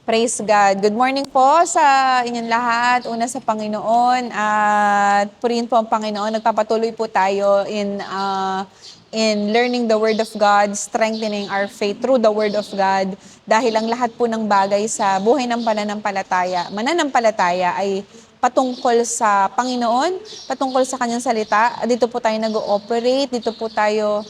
Praise God. Good morning po sa inyong lahat. Una sa Panginoon at purihin po ang Panginoon. Nagpapatuloy po tayo in learning the Word of God, strengthening our faith through the Word of God. Dahil ang lahat po ng bagay sa buhay ng mananampalataya ay patungkol sa Panginoon, patungkol sa Kanyang salita. Dito po tayo nag-ooperate, dito po tayo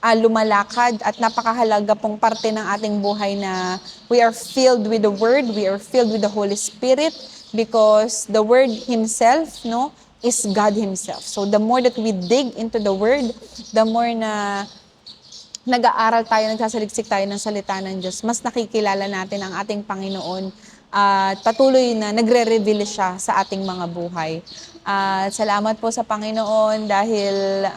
lumalakad at napakahalaga pong parte ng ating buhay na we are filled with the Word, we are filled with the Holy Spirit because the Word Himself, no, is God Himself. So the more that we dig into the Word, the more na nag-aaral tayo, nagsasaliksik tayo ng salita ng Diyos, mas nakikilala natin ang ating Panginoon at patuloy na nagre-reveal siya sa ating mga buhay. At salamat po sa Panginoon dahil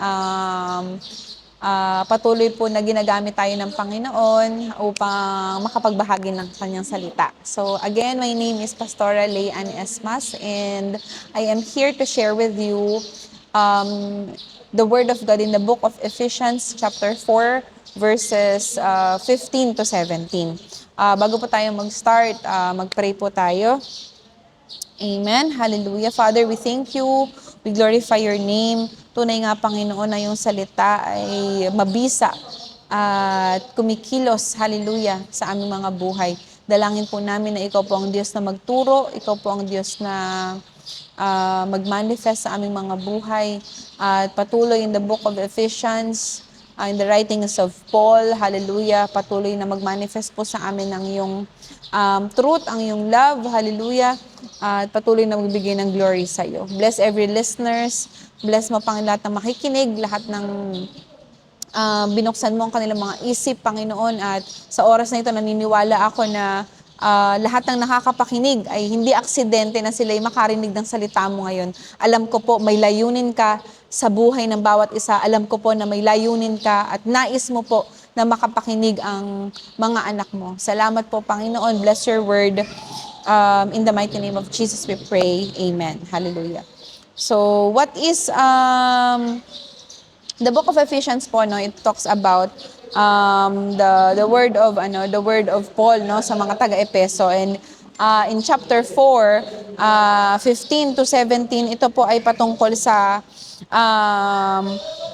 patuloy po na ginagamit tayo ng Panginoon upang makapagbahagi ng kanyang salita. So again, my name is Pastora Leanne Esmas and I am here to share with you the Word of God in the book of Ephesians chapter 4 verses 15 to 17. Bago po tayo mag-start, mag-pray po tayo. Amen. Hallelujah. Father, we thank you. We glorify your name. Tunay nga, Panginoon, na yung salita ay mabisa at kumikilos, hallelujah, sa aming mga buhay. Dalangin po namin na ikaw po ang Diyos na magturo, ikaw po ang Diyos na mag-manifest sa aming mga buhay. At patuloy in the book of Ephesians, in the writings of Paul, hallelujah, patuloy na mag-manifest po sa amin ang iyong truth, ang iyong love, hallelujah, at patuloy na magbigay ng glory sa iyo. Bless every listeners, bless mo Panginoon lahat ng makikinig, lahat ng binuksan mo ang kanilang mga isip, Panginoon, at sa oras na ito naniniwala ako na lahat ng nakakapakinig ay hindi aksidente na sila ay makarinig ng salita mo ngayon. Alam ko po may layunin ka sa buhay ng bawat isa. Alam ko po na may layunin ka at nais mo po na makapakinig ang mga anak mo. Salamat po, Panginoon. Bless your word. In the mighty name of Jesus we pray. Amen. Hallelujah. So, what is the book of Ephesians po, no, it talks about the word of Paul, no, sa mga taga-Epeso, and in chapter 4 15 to 17, ito po ay patungkol sa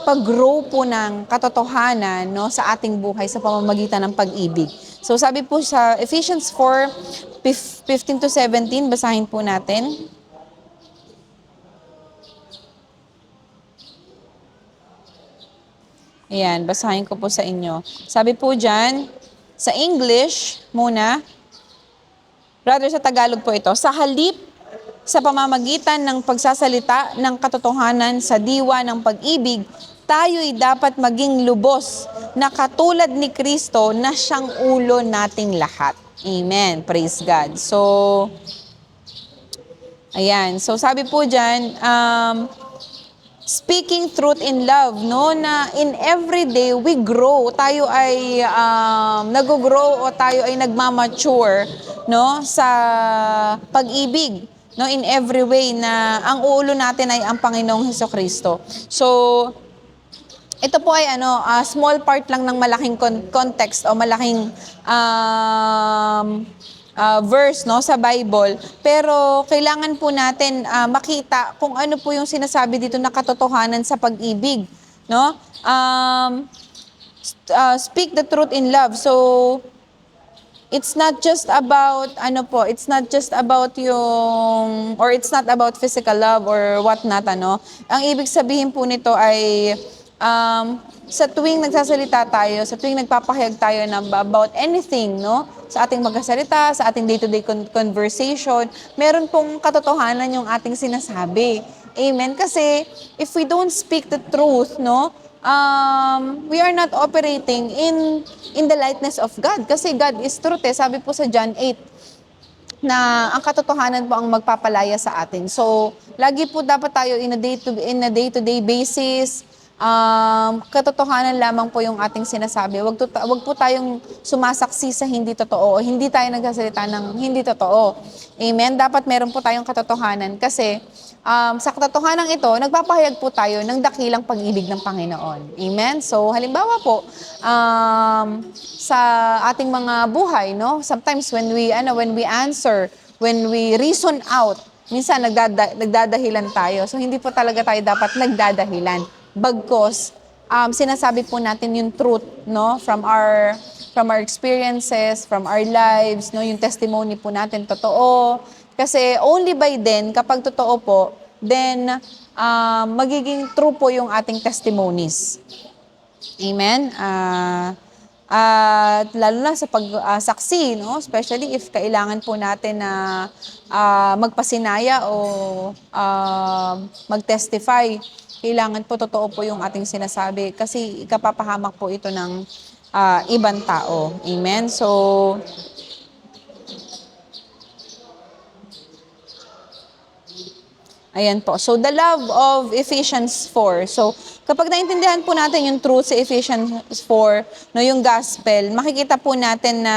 pag-grow po ng katotohanan, no, sa ating buhay sa pamamagitan ng pag-ibig. So sabi po sa Ephesians 4 15 to 17, basahin po natin. Ayan, basahin ko po sa inyo. Sabi po dyan, sa English muna, rather sa Tagalog po ito, sa halip sa pamamagitan ng pagsasalita ng katotohanan sa diwa ng pag-ibig, tayo'y dapat maging lubos na katulad ni Kristo na siyang ulo nating lahat. Amen. Praise God. So, ayan. So, sabi po dyan, speaking truth in love, no, na in every day we grow, tayo ay nag-grow o tayo ay nagmamature, no, sa pag-ibig, no, in every way na ang uulo natin ay ang Panginoong Hesukristo. So, ito po ay small part lang ng malaking context o malaking verse, no, sa Bible, pero kailangan po natin makita kung ano po yung sinasabi dito na katotohanan sa pag-ibig, no? Speak the truth in love. So it's not just about it's not just about yung, or it's not about physical love or what not, Ang ibig sabihin po nito ay sa tuwing nagsasalita tayo, sa tuwing nagpapahayag tayo about anything, no? Sa ating magkasalita, sa ating day-to-day conversation, meron pong katotohanan yung ating sinasabi. Amen? Kasi if we don't speak the truth, no? We are not operating in the likeness of God. Kasi God is truth. Sabi po sa John 8, na ang katotohanan po ang magpapalaya sa atin. So, lagi po dapat tayo in a day-to-day basis, katotohanan lamang po yung ating sinasabi. Wag po tayong sumasaksi sa hindi totoo o hindi tayo nagsasalita ng hindi totoo. Amen? Dapat meron po tayong katotohanan kasi sa katotohanan ito, nagpapahayag po tayo ng dakilang pag-ibig ng Panginoon. Amen? So, halimbawa po, sa ating mga buhay, no? Sometimes when we answer, when we reason out, minsan nagdadahilan tayo. So, hindi po talaga tayo dapat nagdadahilan. Bagkos, sinasabi po natin yung truth, no? From our experiences, from our lives, no? Yung testimony po natin totoo. Kasi only by then, kapag totoo po, then magiging true po yung ating testimonies. Amen? At lalo na sa pagsaksi, no? Especially if kailangan po natin na magpasinaya o mag-testify, kailangan po totoo po yung ating sinasabi kasi ikapapahamak po ito ng ibang tao. Amen? So, ayan po. So, the love of Ephesians 4. So, kapag naintindihan po natin yung truth sa Ephesians 4, no, yung gospel, makikita po natin na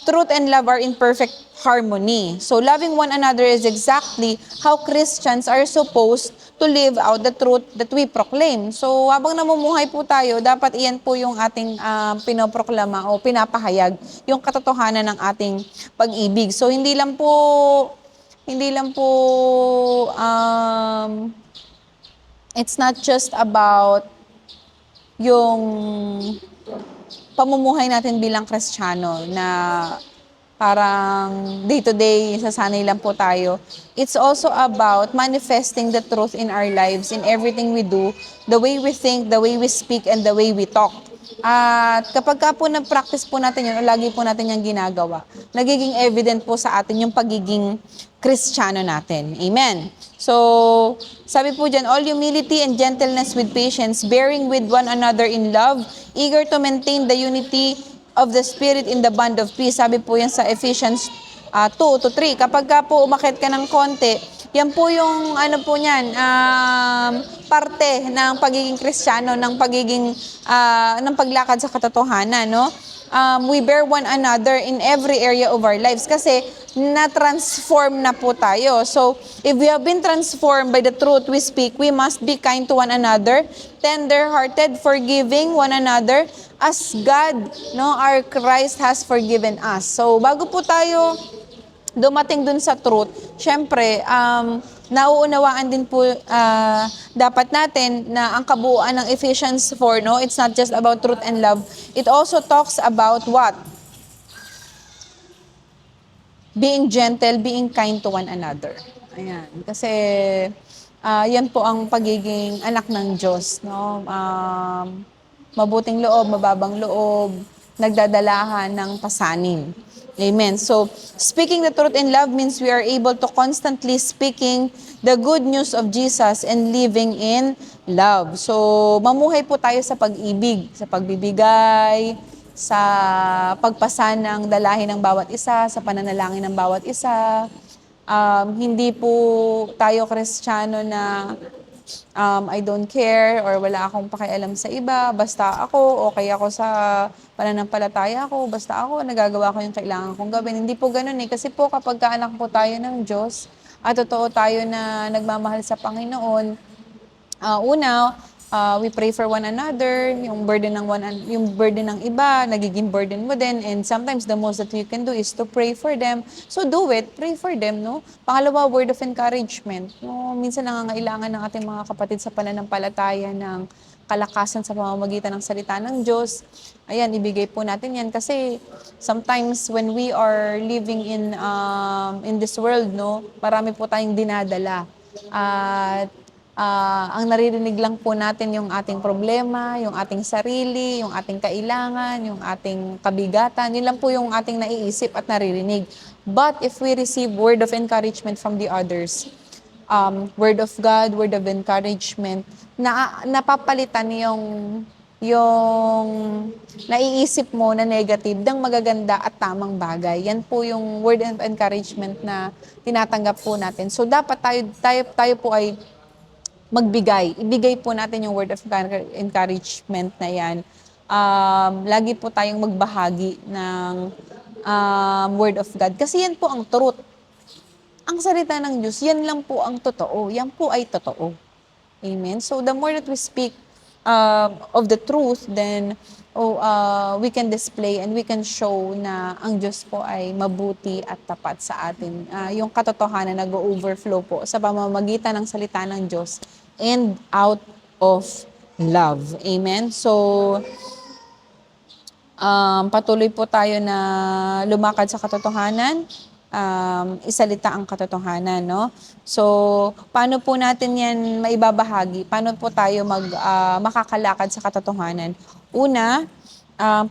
truth and love are in perfect harmony. So, loving one another is exactly how Christians are supposed to live out the truth that we proclaim. So, habang namumuhay po tayo, dapat iyan po yung ating pinoproklama o pinapahayag, yung katotohanan ng ating pag-ibig. So, hindi lang po it's not just about yung pamumuhay natin bilang Kristiyano na parang day-to-day, sasanay lang po tayo. It's also about manifesting the truth in our lives, in everything we do, the way we think, the way we speak, and the way we talk. At kapag ka po na-practice po natin yun, o lagi po natin yung ginagawa, nagiging evident po sa atin yung pagiging Kristiyano natin. Amen. So, sabi po dyan, all humility and gentleness with patience, bearing with one another in love, eager to maintain the unity of the Spirit in the bond of peace. Sabi po yan sa Ephesians 2-3. Kapag ka po umakit ka ng konti, yan po yung ano po niyan, parte ng pagiging Kristiyano, ng pagiging ng paglakad sa katotohanan, no? We bear one another in every area of our lives kasi na-transform na po tayo. So, if we have been transformed by the truth we speak, we must be kind to one another, tender-hearted, forgiving one another, as God, no, our Christ has forgiven us. So, bago po tayo dumating dun sa truth, syempre, nauunawaan din po dapat natin na ang kabuuan ng Ephesians 4, no, it's not just about truth and love. It also talks about what? Being gentle, being kind to one another. Ayan. Kasi, yan po ang pagiging anak ng Diyos, no? Mabuting loob, mababang loob, nagdadalahan ng pasanin. Amen. So, speaking the truth in love means we are able to constantly speaking the good news of Jesus and living in love. So, mamuhay po tayo sa pag-ibig, sa pagbibigay, sa pagpasa ng dalahin ng bawat isa, sa pananalangin ng bawat isa. Hindi po tayo Kristiyano na I don't care or wala akong pakialam sa iba, basta ako, okay ako sa pananampalataya ko, basta ako, nagagawa ko yung kailangan kong gawin. Hindi po ganun eh, kasi po kapag kaanak po tayo ng Diyos at totoo tayo na nagmamahal sa Panginoon, we pray for one another, yung burden ng iba, nagiging burden mo din, and sometimes the most that you can do is to pray for them. So do it, pray for them, no? Pangalawa, word of encouragement. No, minsan nangangailangan ng ating mga kapatid sa pananampalataya ng kalakasan sa pamamagitan ng salita ng Diyos. Ayan, ibigay po natin yan kasi sometimes when we are living in this world, no, marami po tayong dinadala. At ang naririnig lang po natin yung ating problema, yung ating sarili, yung ating kailangan, yung ating kabigatan. Yun lang po yung ating naiisip at naririnig. But if we receive word of encouragement from the others, word of God, word of encouragement, napapalitan yung naiisip mo na negative ng magaganda at tamang bagay. Yan po yung word of encouragement na tinatanggap po natin. So dapat tayo po ay magbigay. Ibigay po natin yung word of encouragement na yan. Lagi po tayong magbahagi ng word of God. Kasi yan po ang truth. Ang salita ng Diyos, yan lang po ang totoo. Yan po ay totoo. Amen. So the more that we speak of the truth, then we can display and we can show na ang Diyos po ay mabuti at tapat sa atin. Yung katotohanan nag-overflow po sa pamamagitan ng salita ng Diyos and out of love. Amen. So patuloy po tayo na lumakad sa katotohanan, isalita ang katotohanan, no? So, paano po natin yan maibabahagi? Paano po tayo makakalakad sa katotohanan? Una,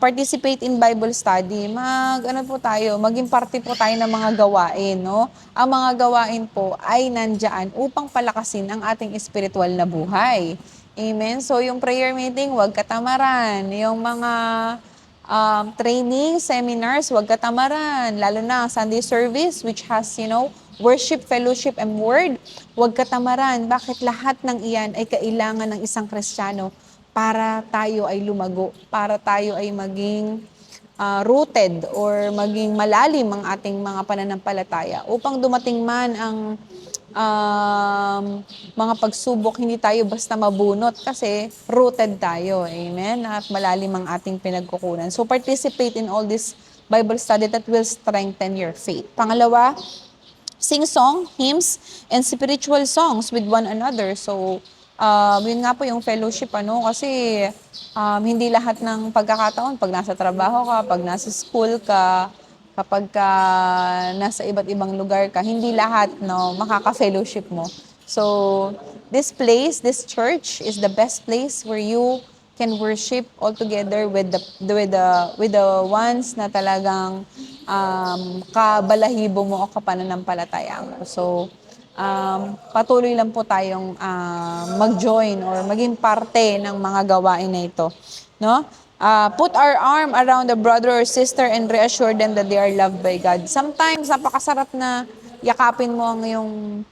participate in Bible study. Ano po tayo, maging parte po tayo ng mga gawain, no? Ang mga gawain po ay nandyan upang palakasin ang ating spiritual na buhay. Amen? So, yung prayer meeting, huwag katamaran. Yung mga training, seminars, huwag katamaran. Lalo na Sunday service, which has, worship, fellowship, and word, huwag katamaran. Bakit lahat ng iyan ay kailangan ng isang Kristiyano para tayo ay lumago, para tayo ay maging rooted or maging malalim ang ating mga pananampalataya upang dumating man ang mga pagsubok, hindi tayo basta mabunot kasi rooted tayo. Amen? At malalim ang ating pinagkukunan. So participate in all this Bible study that will strengthen your faith. Pangalawa, sing song, hymns, and spiritual songs with one another. So, yun nga po yung fellowship, kasi hindi lahat ng pagkakataon, pag nasa trabaho ka, pag nasa school ka, kapag ka nasa iba't ibang lugar ka, hindi lahat, makaka-fellowship mo. So, this place, this church is the best place where you can worship all together with the ones na talagang kabalahibo mo o kapananampalataya mo. So, patuloy lang po tayong mag-join or maging parte ng mga gawain na ito. No? Put our arm around a brother or sister and reassure them that they are loved by God. Sometimes, napakasarap na yakapin mo ang iyong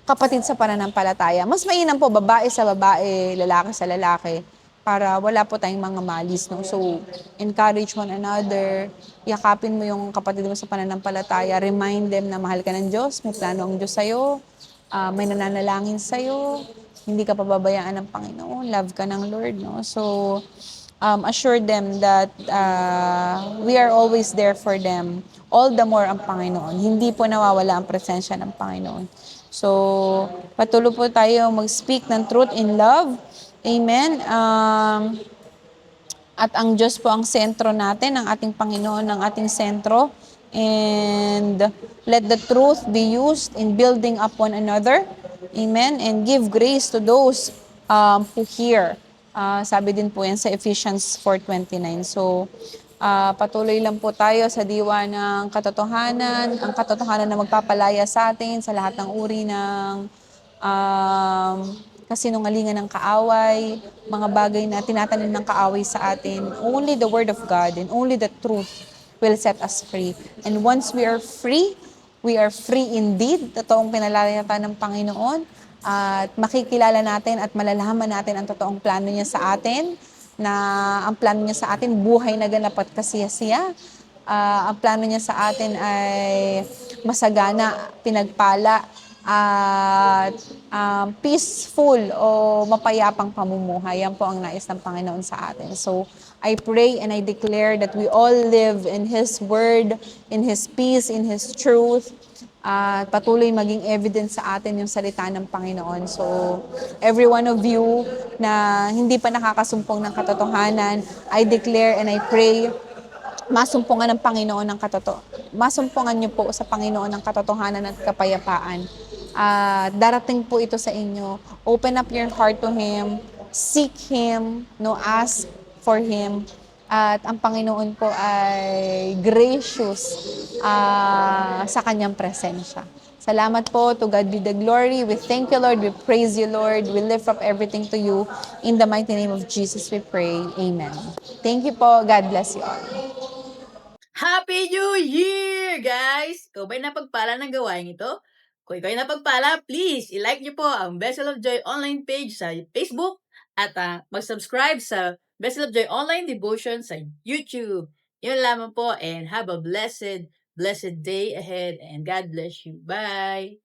kapatid sa pananampalataya. Mas mainam po babae sa babae, lalaki sa lalaki, para wala po tayong mga malis. No? So, encourage one another, yakapin mo yung kapatid mo sa pananampalataya, remind them na mahal ka ng Diyos, may plano ang Diyos sa'yo, may nananalangin sa'yo, hindi ka pababayaan ng Panginoon, love ka ng Lord. No? So, assure them that we are always there for them. All the more ang Panginoon. Hindi po nawawala ang presensya ng Panginoon. So, patuloy po tayo mag-speak ng truth in love. Amen. At ang Diyos po ang sentro natin, ang ating Panginoon ang ating sentro. And let the truth be used in building up one another. Amen. And give grace to those who hear. Sabi din po yan sa Ephesians 4:29. So, patuloy lang po tayo sa diwa ng katotohanan, ang katotohanan na magpapalaya sa atin sa lahat ng uri ng kasinungalingan ng kaaway, mga bagay na tinatanim ng kaaway sa atin. Only the Word of God and only the truth will set us free. And once we are free indeed. Totoong pinalalata ng Panginoon. At makikilala natin at malalaman natin ang totoong plano niya sa atin, na ang plano niya sa atin, buhay na ganap at kasiyasiya. Ang plano niya sa atin ay masagana, pinagpala, at peaceful o mapayapang pamumuhay. Yan po ang nais ng Panginoon sa atin. So, I pray and I declare that we all live in His Word, in His peace, in His truth, at patuloy maging evidence sa atin yung salita ng Panginoon. So, every one of you na hindi pa nakakasumpong ng katotohanan, I declare and I pray masumpungan ng Panginoon ng masumpungan niyo po sa Panginoon ng katotohanan at kapayapaan. Darating po ito sa inyo. Open up your heart to Him. Seek Him. No, ask for Him. At ang Panginoon po ay gracious sa Kanyang presensya. Salamat po. To God be the glory. We thank you, Lord. We praise you, Lord. We lift up everything to you. In the mighty name of Jesus, we pray. Amen. Thank you po. God bless you all. Happy New Year, guys! Ikaw ba'y napagpala ng gawain ito? Kung kayo napagpala, please i-like niyo po ang Vessel of Joy online page sa Facebook at mag-subscribe sa Vessel of Joy online devotion sa YouTube. Yun lamang po and have a blessed day ahead and God bless you. Bye!